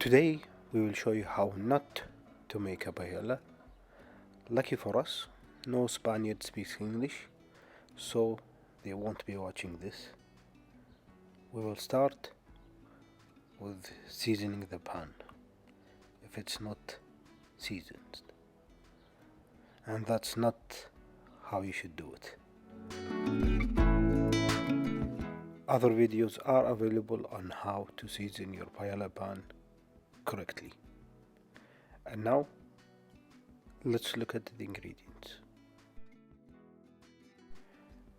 Today we will show you how not to make a paella. Lucky for us, no Spaniard speaks English, so they won't be watching this. We will start with seasoning the pan if it's not seasoned, and that's not how you should do it. Other videos are available on how to season your paella pan correctly. And now let's look at the ingredients.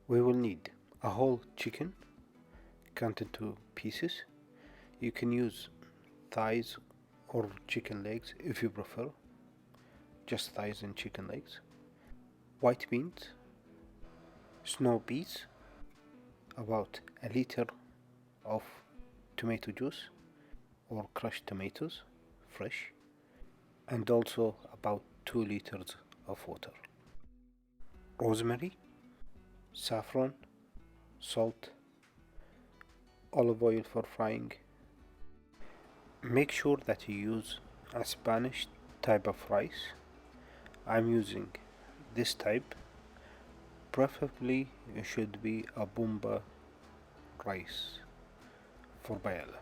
We will need a whole chicken cut into pieces. You can use thighs or chicken legs if you prefer, just thighs and chicken legs. White beans, snow peas, about a liter of tomato juice or crushed tomatoes, fresh, and also about 2 liters of water. Rosemary, saffron, salt, olive oil for frying. Make sure that you use a Spanish type of rice. I'm using this type. Preferably it should be a bomba rice for paella.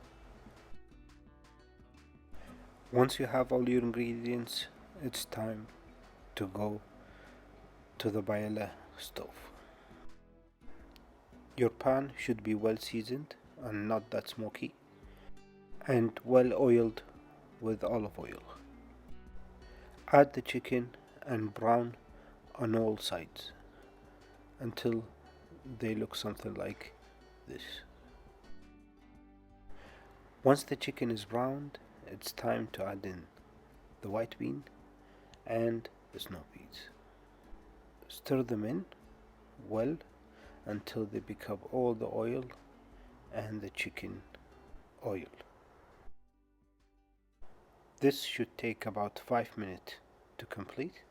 Once you have all your ingredients, it's time to go to the paella stove. Your pan should be well seasoned and not that smoky, and well oiled with olive oil. Add the chicken and brown on all sides until they look something like this. Once the chicken is browned, it's time to add in the white bean and the snow peas. Stir them in well until they pick up all the oil and the chicken oil. This should take about 5 minutes to complete.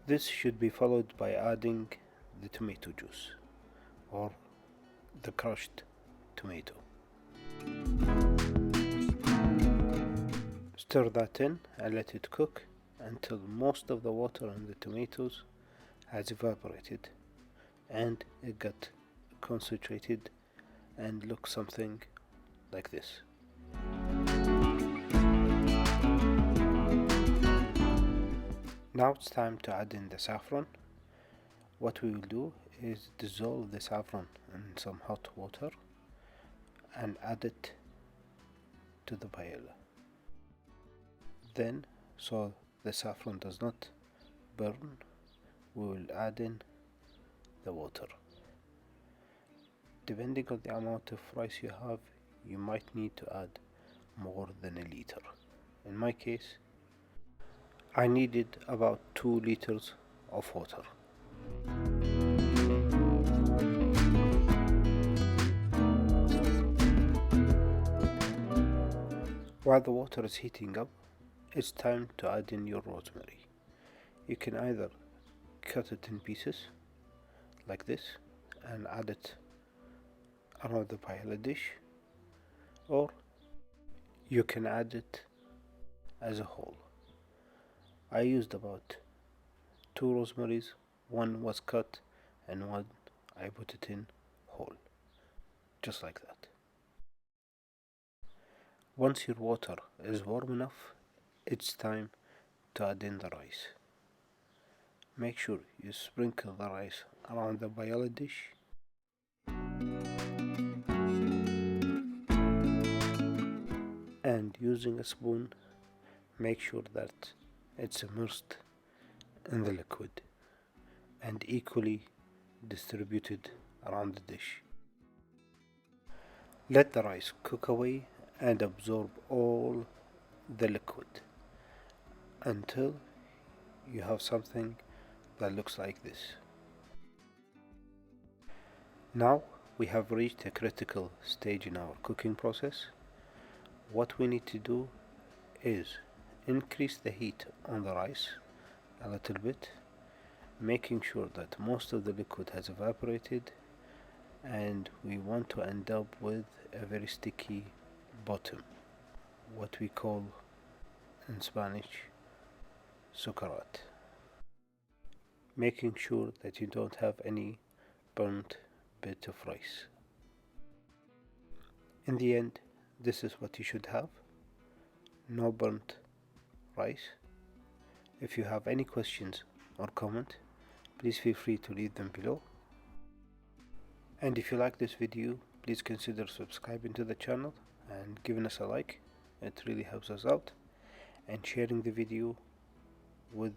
This should be followed by adding the tomato juice or the crushed tomato. Stir that in and let it cook until most of the water in the tomatoes has evaporated and it got concentrated and looks something like this. Now it's time to add in the saffron. What we will do is dissolve the saffron in some hot water and add it to the paella. Then, so the saffron does not burn, we will add in the water. Depending on the amount of rice you have, you might need to add more than a liter. In my case, I needed about 2 liters of water. While the water is heating up, it's time to add in your rosemary. You can either cut it in pieces like this and add it around the paella dish, or you can add it as a whole. I used about 2 rosemaries, one was cut and one I put it in whole, just like that. Once your water is warm enough, it's time to add in the rice. Make sure you sprinkle the rice around the paella dish. And using a spoon, make sure that it's immersed in the liquid and equally distributed around the dish. Let the rice cook away and absorb all the liquid until you have something that looks like this. Now we have reached a critical stage in our cooking process. What we need to do is increase the heat on the rice a little bit, making sure that most of the liquid has evaporated, and we want to end up with a very sticky bottom. what we call in Spanish sucarat, making sure that you don't have any burnt bit of rice. In the end, this is what you should have: no burnt rice. If you have any questions or comment, please feel free to leave them below. And if you like this video, please consider subscribing to the channel and giving us a like. It really helps us out, and sharing the video with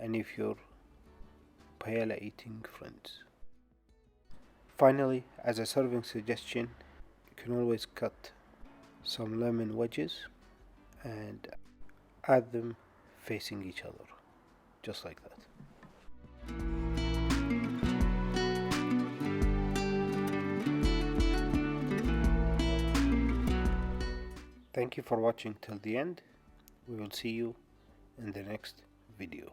any of your paella eating friends. Finally, as a serving suggestion, you can always cut some lemon wedges and add them facing each other, just like that. Thank you for watching till the end. We will see you in the next video.